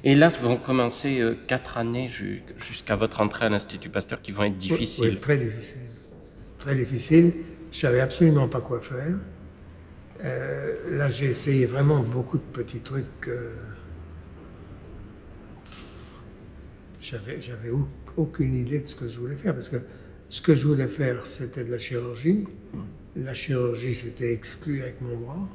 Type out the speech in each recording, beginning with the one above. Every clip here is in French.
Et là, vont commencer 4 années jusqu'à votre entrée à l'Institut Pasteur qui vont être difficiles. Oui, très difficile. Très difficile. Je savais absolument pas quoi faire. Là, j'ai essayé vraiment beaucoup de petits trucs. J'avais aucune idée de ce que je voulais faire, parce que ce que je voulais faire, c'était de la chirurgie. La chirurgie, c'était exclu avec mon bras.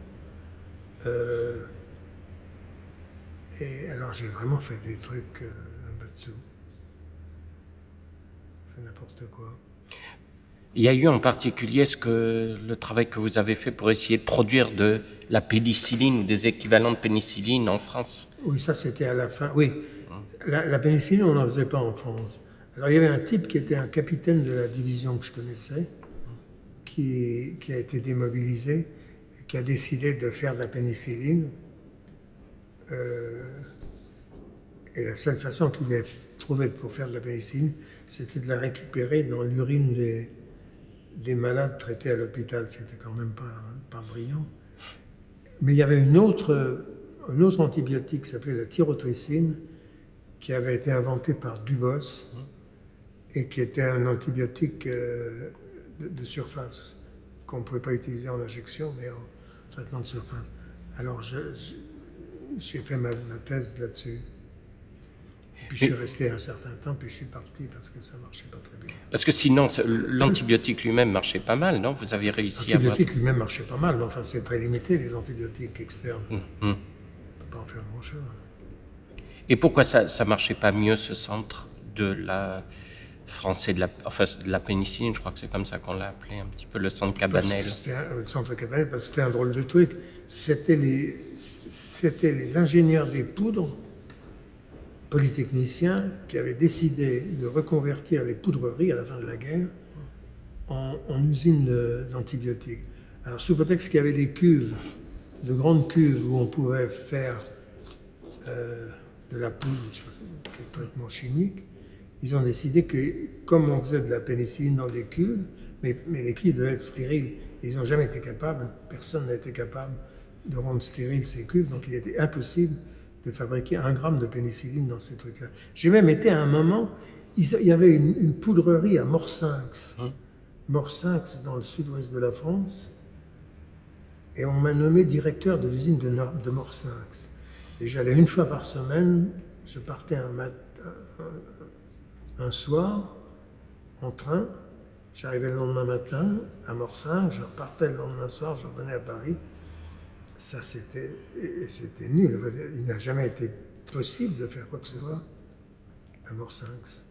Et alors, j'ai vraiment fait des trucs, un peu de tout. Fait n'importe quoi. Il y a eu en particulier le travail que vous avez fait pour essayer de produire de la pénicilline ou des équivalents de pénicilline en France. Oui, ça c'était à la fin. Oui, la pénicilline, on n'en faisait pas en France. Alors il y avait un type qui était un capitaine de la division que je connaissais, qui a été démobilisé et qui a décidé de faire de la pénicilline. Et la seule façon qu'il ait trouvé pour faire de la pénicilline, c'était de la récupérer dans l'urine des malades traités à l'hôpital. C'était quand même pas brillant. Mais il y avait un autre antibiotique qui s'appelait la thyrotricine, qui avait été inventé par Dubos et qui était un antibiotique de surface qu'on ne pouvait pas utiliser en injection, mais en traitement de surface. Alors j'ai fait ma thèse là-dessus. Puis je suis resté un certain temps, puis je suis parti parce que ça ne marchait pas très bien. Parce que sinon, l'antibiotique lui-même marchait pas mal, non? Vous avez réussi à... L'antibiotique lui-même marchait pas mal, mais enfin c'est très limité, les antibiotiques externes. On ne peut pas en faire grand-chose. Et pourquoi ça ne marchait pas mieux, ce centre de la français, de la pénicilline, je crois que c'est comme ça qu'on l'a appelé un petit peu, le centre Cabanel. Le centre Cabanel, parce que c'était un drôle de truc. C'était les ingénieurs des poudres, polytechniciens, qui avaient décidé de reconvertir les poudreries à la fin de la guerre en usines d'antibiotiques. Alors, sous prétexte qu'il y avait des cuves, de grandes cuves où on pouvait faire de la poudre, je ne sais pas quel traitement chimique, ils ont décidé que, comme on faisait de la pénicilline dans des cuves, mais les cuves devaient être stériles, ils n'ont jamais été capables, personne n'a été capable de rendre stériles ces cuves, donc il était impossible de fabriquer 1 gramme de pénicilline dans ces trucs-là. J'ai même été à un moment, il y avait une poudrerie à Morsinx, Morsinx dans le sud-ouest de la France, et on m'a nommé directeur de l'usine de Morsinx. Et j'allais 1 fois par semaine, je partais un soir en train, j'arrivais le lendemain matin à Morsinx, je repartais le lendemain soir, je revenais à Paris. Ça, c'était nul. Il n'a jamais été possible de faire quoi que ce soit à Morsinx.